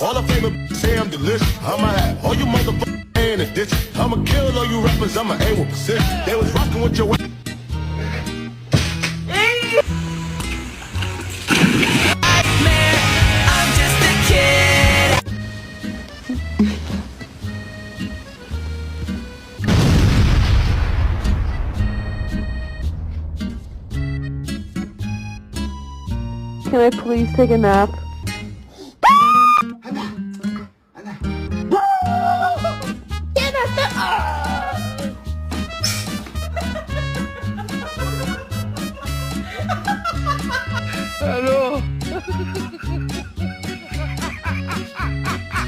All the famous say I'm delicious. I'ma have all you motherfuckers in the ditch. I'ma kill all you rappers, I'ma aim with precision. They was rocking with your Can I please take a nap?